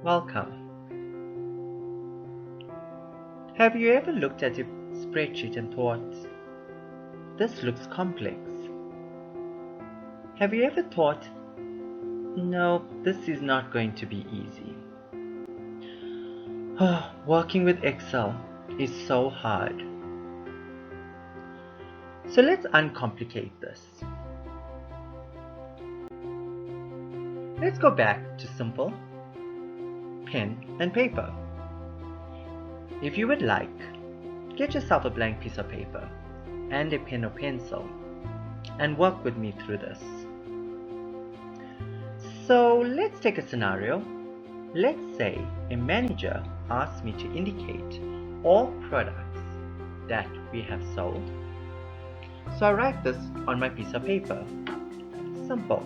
Welcome. Have you ever looked at a spreadsheet and thought, this looks complex? Have you ever thought, no, this is not going to be easy? Working with Excel is so hard. So let's uncomplicate this. Let's go back to simple pen and paper. If you would like, get yourself a blank piece of paper and a pen or pencil and work with me through this. So let's take a scenario. Let's say a manager asks me to indicate all products that we have sold. So I write this on my piece of paper. Simple.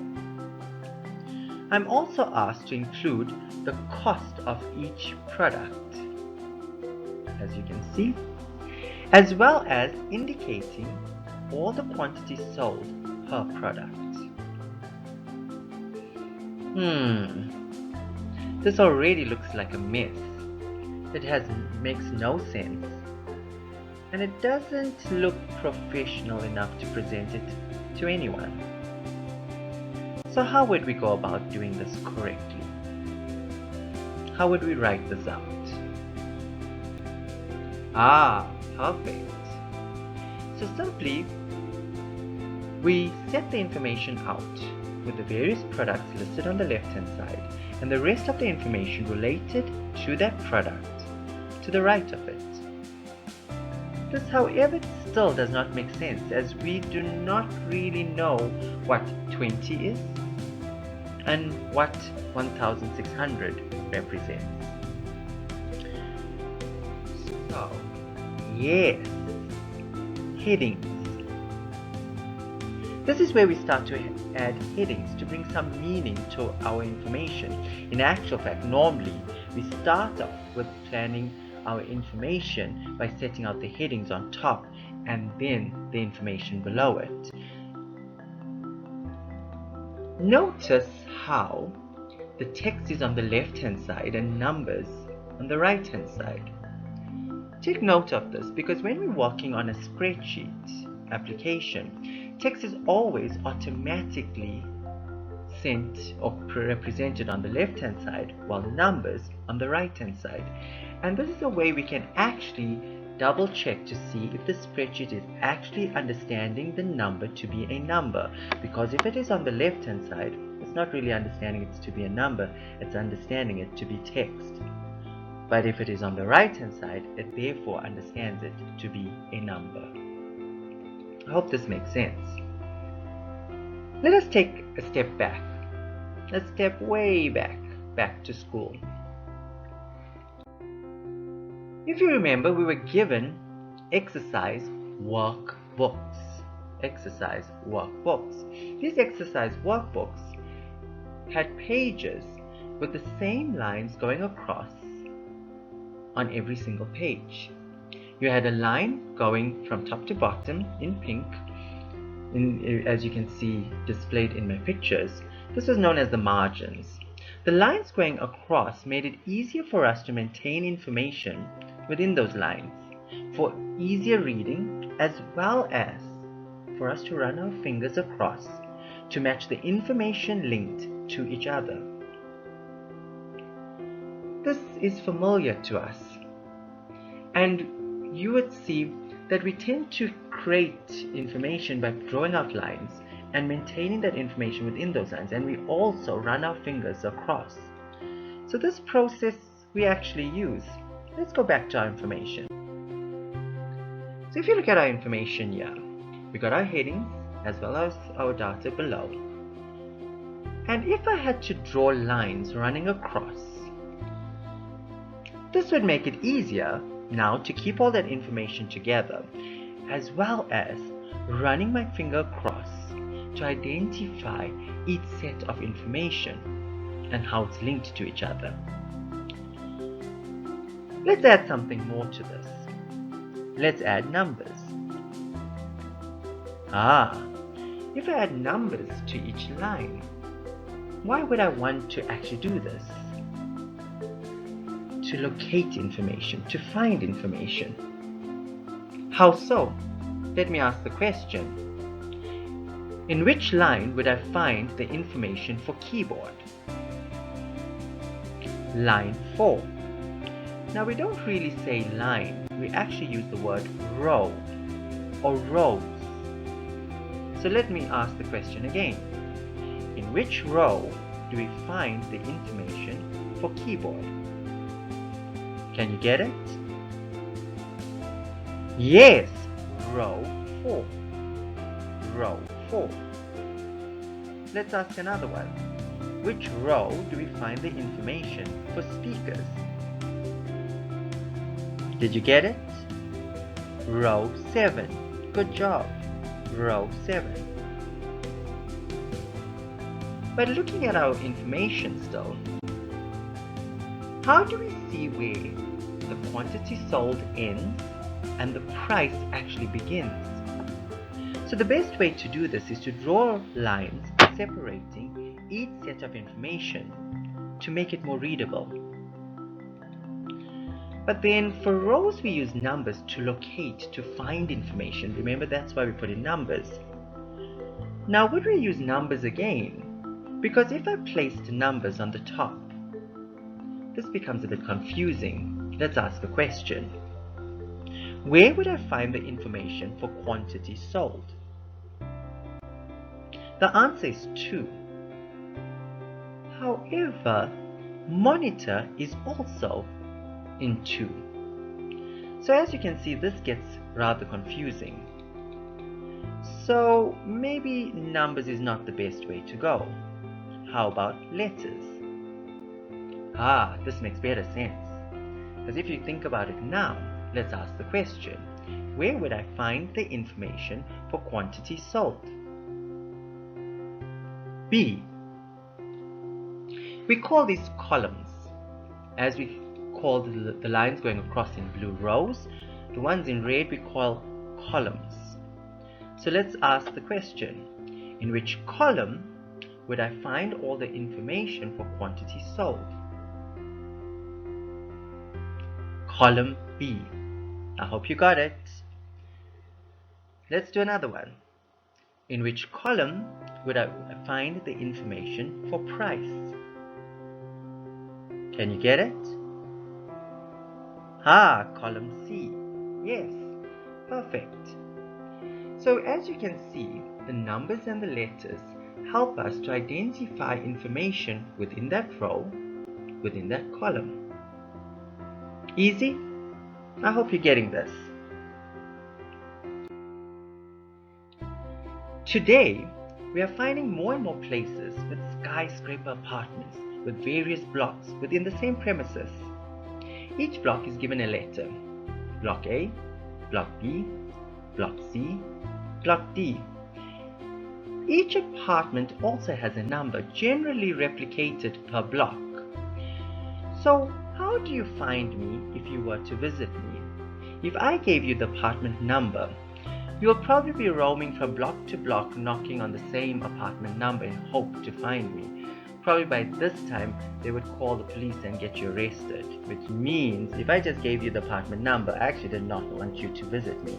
I'm also asked to include the cost of each product, as you can see, as well as indicating all the quantities sold per product. This already looks like a mess. It makes no sense, and it doesn't look professional enough to present it to anyone. So how would we go about doing this correctly? How would we write this out? Perfect. So simply, we set the information out with the various products listed on the left-hand side and the rest of the information related to that product to the right of it. This, however, still does not make sense, as we do not really know what 20 is and what 1600 represents. So, yes, headings. This is where we start to add headings to bring some meaning to our information. In actual fact, normally we start off with planning our information by setting out the headings on top and then the information below it. Notice how the text is on the left hand side and numbers on the right hand side. Take note of this, because when we're working on a spreadsheet application, text is always automatically sent or represented on the left hand side while numbers on the right hand side. And this is a way we can actually double check to see if the spreadsheet is actually understanding the number to be a number, because if it is on the left hand side, it's not really understanding it to be a number, it's understanding it to be text. But if it is on the right hand side, it therefore understands it to be a number. I hope this makes sense. Let us take a step back. Let's step way back to school. If you remember, we were given exercise workbooks. These exercise workbooks had pages with the same lines going across on every single page. You had a line going from top to bottom in pink, as you can see displayed in my pictures. This was known as the margins. The lines going across made it easier for us to maintain information within those lines, for easier reading, as well as for us to run our fingers across to match the information linked to each other. This is familiar to us, and you would see that we tend to create information by drawing out lines and maintaining that information within those lines, and we also run our fingers across. So this process we actually use. Let's go back to our information. So if you look at our information here, we got our headings as well as our data below. And if I had to draw lines running across, this would make it easier now to keep all that information together, as well as running my finger across to identify each set of information and how it's linked to each other. Let's add something more to this. Let's add numbers. If I add numbers to each line, why would I want to actually do this? to locate information, to find information. How so? Let me ask the question. In which line would I find the information for keyboard? Line 4. Now we don't really say line, we actually use the word row or rows. So let me ask the question again. In which row do we find the information for keyboard? Can you get it? Yes, row 4. Row 4. Let's ask another one. Which row do we find the information for speakers? Did you get it? Row 7. Good job. Row 7. But looking at our information still, how do we see where the quantity sold ends and the price actually begins? So the best way to do this is to draw lines separating each set of information to make it more readable. But then for rows we use numbers to locate, to find information. Remember, that's why we put in numbers. Now would we use numbers again? Because if I placed numbers on the top, this becomes a bit confusing. Let's ask a question. Where would I find the information for quantity sold? The answer is 2. However, monitor is also in 2. So as you can see, this gets rather confusing. So maybe numbers is not the best way to go. How about letters? This makes better sense. Because if you think about it now, let's ask the question. Where would I find the information for quantity sold? B. We call these columns, as we call the lines going across in blue rows. The ones in red we call columns. So let's ask the question. In which column would I find all the information for quantity sold? Column B. I hope you got it. Let's do another one. In which column would I find the information for price? Can you get it? Column C. Yes, perfect. So as you can see, the numbers and the letters help us to identify information within that row, within that column. Easy? I hope you're getting this. Today, we are finding more and more places with skyscraper apartments with various blocks within the same premises. Each block is given a letter. Block A, Block B, Block C, Block D. Each apartment also has a number, generally replicated per block. So, how do you find me if you were to visit me? If I gave you the apartment number, you'll probably be roaming from block to block knocking on the same apartment number in hope to find me. Probably by this time they would call the police and get you arrested, which means if I just gave you the apartment number, I actually did not want you to visit me.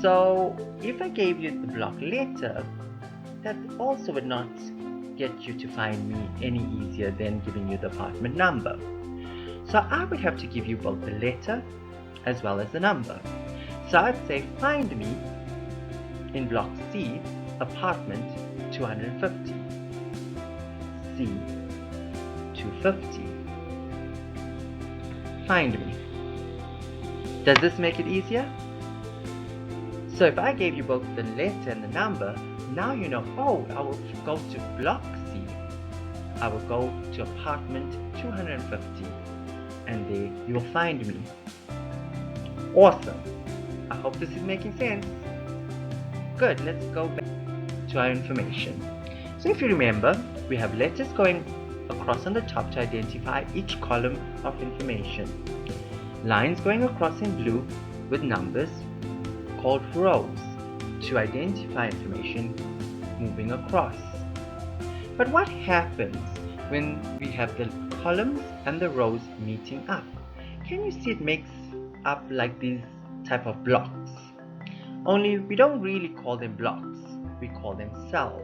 So if I gave you the block letter, that also would not get you to find me any easier than giving you the apartment number. So I would have to give you both the letter as well as the number. So I'd say find me in block C, apartment 250. C 250. Find me. Does this make it easier? So if I gave you both the letter and the number, now you know, I will go to block C. I will go to apartment 250 and there you will find me. Awesome. I hope this is making sense. Good, let's go back to our information. So if you remember, we have letters going across on the top to identify each column of information. Lines going across in blue with numbers called rows to identify information moving across. But what happens when we have the columns and the rows meeting up. Can you see it makes up like these type of blocks? Only we don't really call them blocks, we call them cells.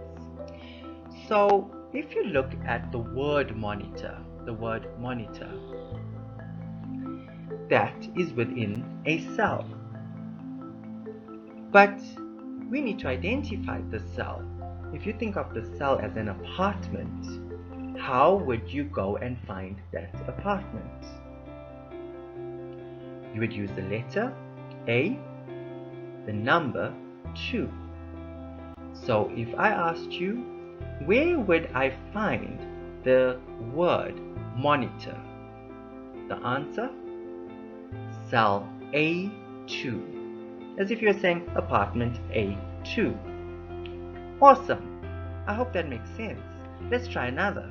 So if you look at the word monitor, that is within a cell. But we need to identify the cell. If you think of the cell as an apartment, how would you go and find that apartment? You would use the letter A, the number 2. So if I asked you, where would I find the word monitor? The answer? Cell A2. As if you're saying apartment A2. Awesome! I hope that makes sense. Let's try another.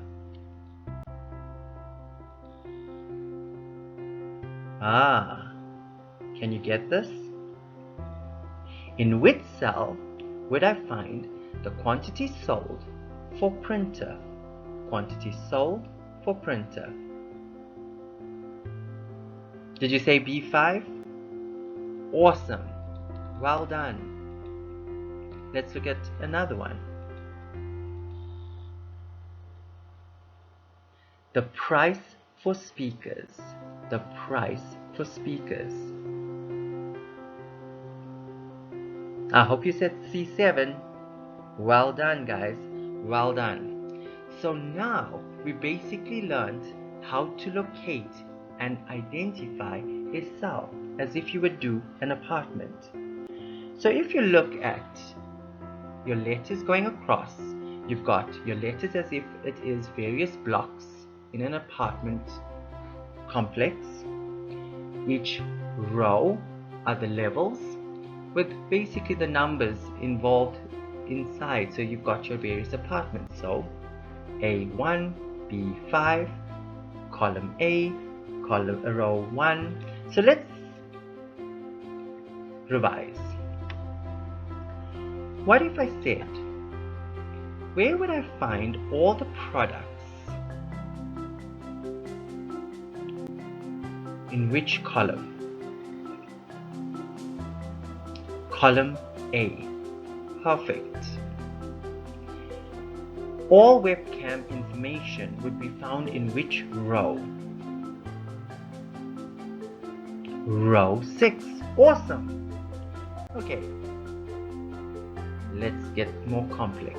Can you get this? In which cell would I find the quantity sold for printer? Quantity sold for printer. Did you say B5? Awesome! Well done. Let's look at another one. The price for speakers. The price for speakers. I hope you said C7. Well done, guys. Well done. So now we basically learned how to locate and identify a cell as if you would do an apartment. So if you look at your letters going across, you've got your letters as if it is various blocks in an apartment complex. Each row are the levels with basically the numbers involved inside. So you've got your various apartments. So A1, B5, column A, column row 1. So let's revise. What if I said, where would I find all the products in which column? Column A. Perfect. All webcam information would be found in which row? Row 6. Awesome. Okay. Let's get more complex.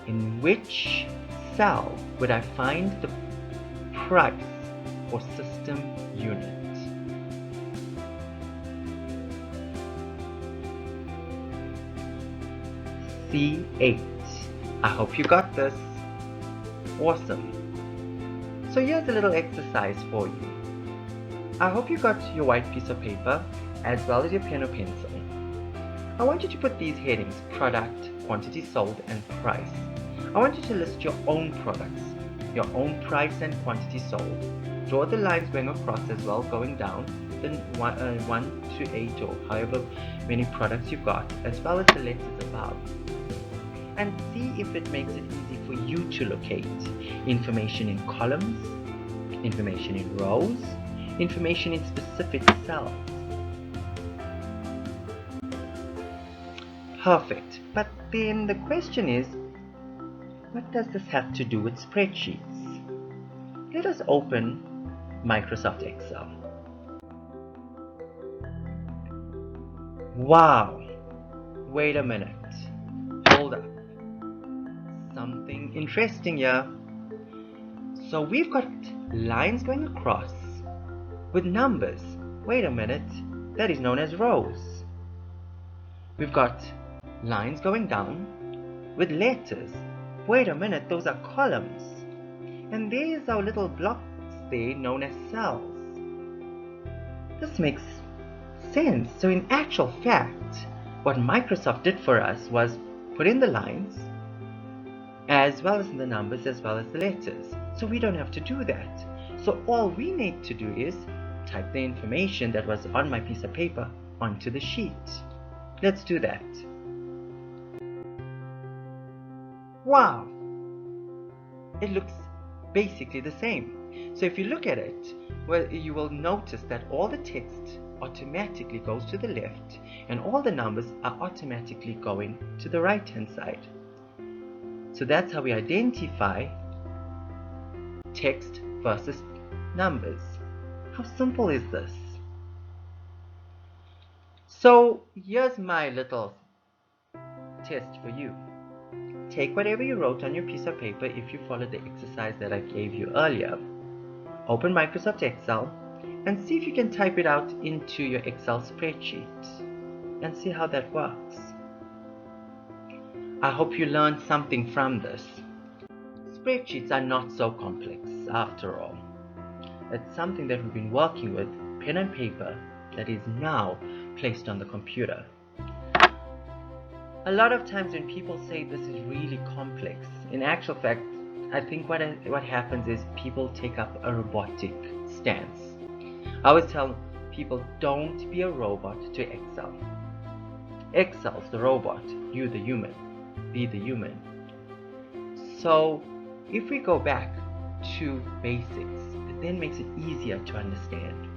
In which cell would I find the price for system unit? C8. I hope you got this. Awesome. So here's a little exercise for you. I hope you got your white piece of paper as well as your pen or pencil. I want you to put these headings: product, quantity sold, and price. I want you to list your own products, your own price and quantity sold. Draw the lines going across as well, going down, then 1 to 8 or however many products you've got, as well as the letters above. And see if it makes it easy for you to locate information in columns, information in rows, information in specific cells. Perfect. But then the question is, what does this have to do with spreadsheets? Let us open Microsoft Excel. Wow! Wait a minute. Hold up. Something interesting here. So we've got lines going across with numbers. Wait a minute. That is known as rows. We've got lines going down with letters. Wait a minute, those are columns. And there's our little blocks there known as cells. This makes sense. So in actual fact, what Microsoft did for us was put in the lines as well as in the numbers as well as the letters. So we don't have to do that. So all we need to do is type the information that was on my piece of paper onto the sheet. Let's do that. Wow! It looks basically the same. So if you look at it, well, you will notice that all the text automatically goes to the left and all the numbers are automatically going to the right hand side. So that's how we identify text versus numbers. How simple is this? So here's my little test for you. Take whatever you wrote on your piece of paper if you followed the exercise that I gave you earlier. Open Microsoft Excel and see if you can type it out into your Excel spreadsheet and see how that works. I hope you learned something from this. Spreadsheets are not so complex after all. It's something that we've been working with, pen and paper, that is now placed on the computer. A lot of times when people say this is really complex, in actual fact, I think what happens is people take up a robotic stance. I always tell people, don't be a robot to Excel. Excel's the robot, you the human. Be the human. So if we go back to basics, it then makes it easier to understand.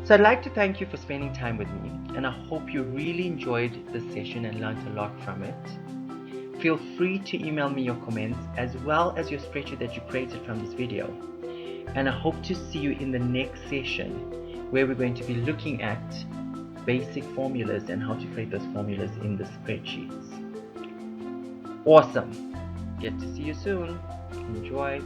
So I'd like to thank you for spending time with me, and I hope you really enjoyed this session and learned a lot from it. Feel free to email me your comments as well as your spreadsheet that you created from this video. And I hope to see you in the next session where we're going to be looking at basic formulas and how to create those formulas in the spreadsheets. Awesome! Get to see you soon. Enjoy.